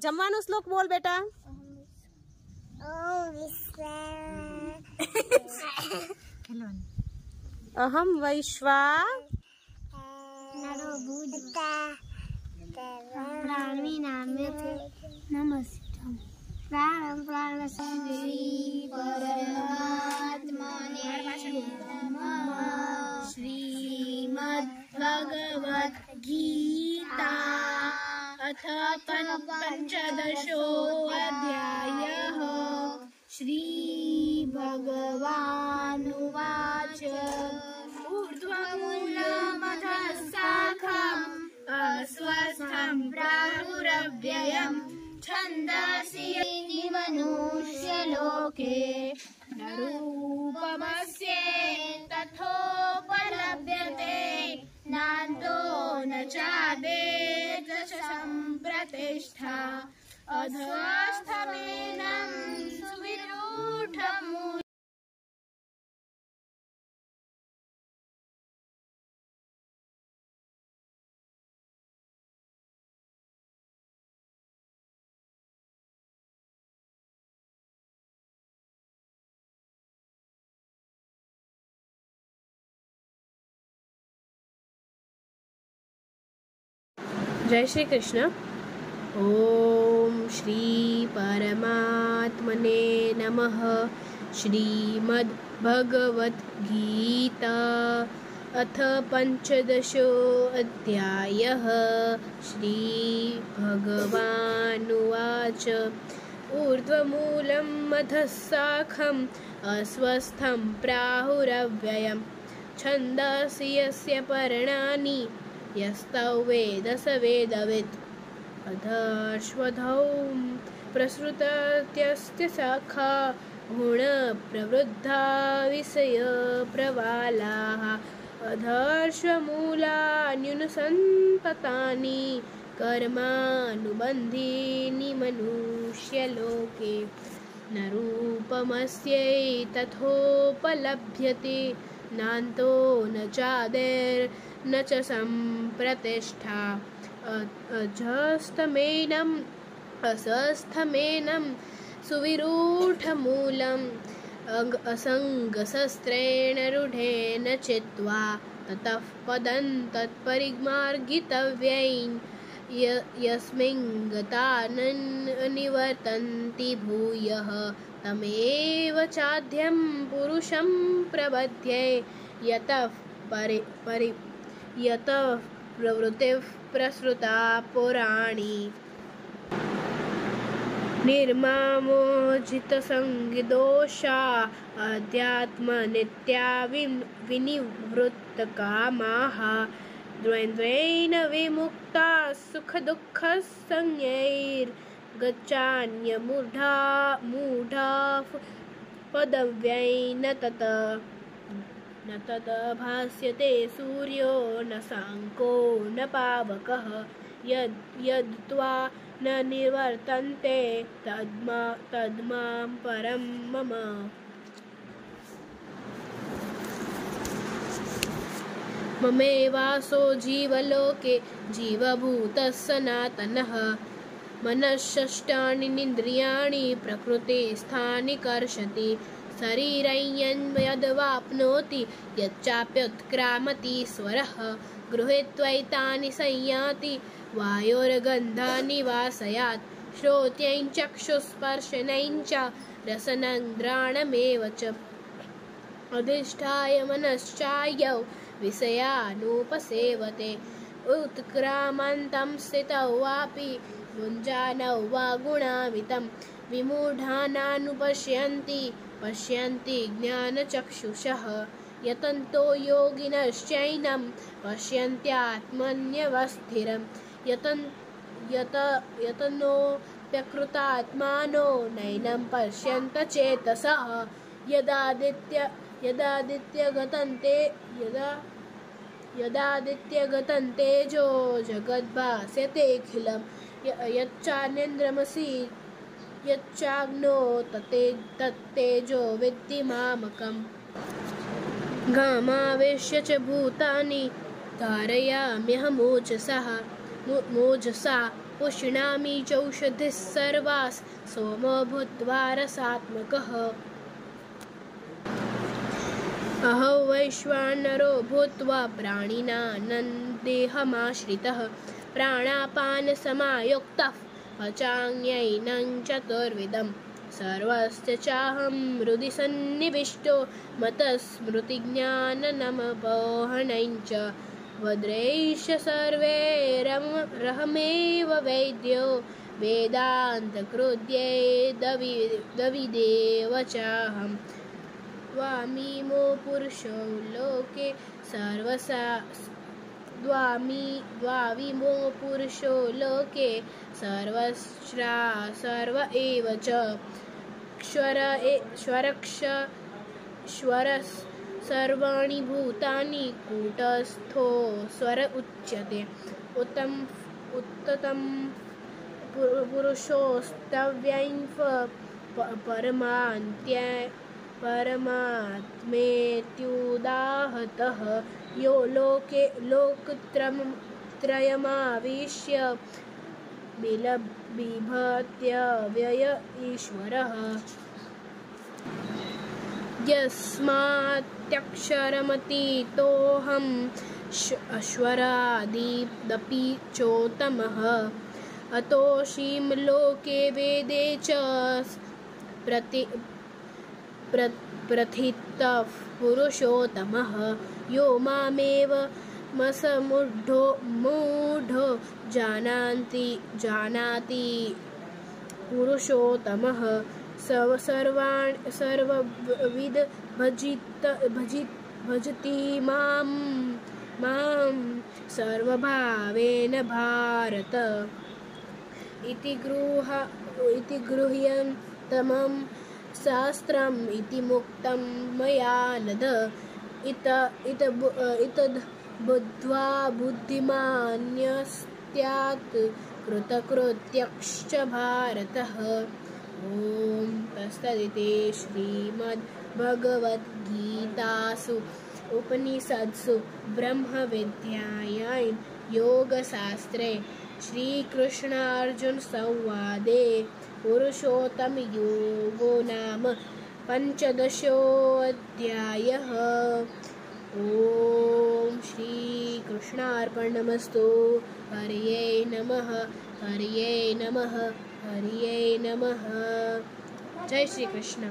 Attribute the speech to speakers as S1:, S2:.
S1: जमवानो श्लोक बोल बेटा। अहम वैश्वा
S2: श्रीमद्भगवद्गीता अथ पंचदशोऽध्यायः। श्रीभगवानुवाच ऊर्ध्वमूलमधः शाखम् अस्वस्थं प्राहुरव्ययम् छन्दसि मनुष्यलोके न रूपमस्येतथोपलभ्यते नान्तो न चादेश सम्प्रतिष्ठा अधस्थमेनं सुविरूढमूलम्।
S1: जय श्री कृष्ण। ओम श्री परमात्मने नमः। श्रीमद् भगवत गीता अथ पंचदशोऽध्यायः। श्री भगवानुवाच ऊर्ध्वमूलं अधः शाखम् अस्वस्थं प्राहुरव्ययम् छन्दसि यस्य पर्णानि यस्तौ वेद स वेदवित् अधश्वधौ प्रसृतत्यस्य शाखा गुणप्रवृद्धा विषयप्रवालाः अधर्षमूलान्युनसन्ततानि कर्मानुबन्धीनि मनुष्यलोके न रूपमस्यैतथोपलभ्यते नान्तो न चादिर्न च सम्प्रतिष्ठा असस्थमेनं सुविरूढमूलम् असङ्गशस्त्रेण रूढेन चित्वा ततः पदं तत्परिमार्गितव्यं यस्मिन् गता न निवर्तन्ति भूयः तमेव चाद्यं पुरुषं प्रपद्ये यतः प्रवृत्तिः प्रसृता पुराणी निर्मामोजितसङ्गदोषा अध्यात्मनित्या विनिवृत्तकामाः द्वन्द्वेन विमुक्ता सुखदुःखसंज्ञैर्गच्छान्यमूढा पदव्येन न तत भास्यते सूर्यो न शाङ्को न पावकः यद्वा न निवर्तन्ते तद्मां परं मम। ममेवासो जीवलोके जीवभूतः सनातनः मनःषष्ठानि इन्द्रियाणि प्रकृतिस्थानि कर्षति शरीरं यद्वाप्नोति यच्चाप्युत्क्रामतीश्वरः गृहीत्वैतानि संयाति वायोर्गन्धानि वासयात् श्रोत्यं चक्षुस्पर्शनं च रसनं घ्राणमेव च अधिष्ठाय मनश्चायौ विषयानुपसेवते उत्क्रामन्तं स्थितौ वापि भुञ्जानौ वा गुणान्वितं विमूढानानुपश्यन्ति ज्ञानचक्षुषः यतन्तो योगिनश्चैनं पश्यन्त्यात्मन्यवस्थिरं यतनोऽप्यकृतात्मानो नैनं पश्यन्त चेतसः यदादित्यगतं तेजो जगद्भास्यतेऽखिलं यच्चान्यन्द्रमसि यच्चाग्नो तत्तेजो विद्धि मामकम् गामावेश्य च भूतानि धारयाम्यहमोजसः मोजसा पुष्णामि चौषधिः सर्वास् सोमो भूत्वा रसात्मकः। अहं वैश्वानरो भूत्वा प्राणिनां देहमाश्रितः प्राणापानसमायुक्तः पचाम्यन्नं चतुर्विधं सर्वस्य चाहं हृदि सन्निविष्टो मतः स्मृतिज्ञाननमपोहनं च वज्रैश्च सर्वैरहमेव वैद्यो वेदान्तकृत्यै दविदेव चाहम् द्वामिमो पुरुषो लोके द्वाविमो पुरुषो लोके सर्व एव च क्षरः सर्वाणि भूतानि कूटस्थो स्वर उच्यते उत्तमं पुरुषोऽस्तव्यं परमात्मेत्युदाहतः यो लोकत्रयमाविश्य बिभत्यव्यय ईश्वरः। यस्मात्क्षरमतीतोऽहं अश्वरादिदपि चोत्तमः अतोऽसीं लोके वेदे च प्रथितः पुरुषोत्तमः यो मामेव मूढो जानाति पुरुषोत्तमः सर्वविद भजति मां सर्वभावेन भारत इति गृह्यतमं शास्त्रम् इति मुक्तं मया नद इतद् बुद्ध्वा बुद्धिमान्यस्त्यात् कृतकृत्यश्च भारतः। ॐ तत्सदिति श्रीमद्भगवद्गीतासु उपनिषत्सु ब्रह्मविद्यायां योगशास्त्रे श्रीकृष्णार्जुनसंवादे पुरुषोत्तमयोगो नाम 15ोऽध्यायः। ॐ श्रीकृष्णार्पणमस्तु। हरये नमः, हरये नमः, हरये नमः। जय श्री कृष्ण।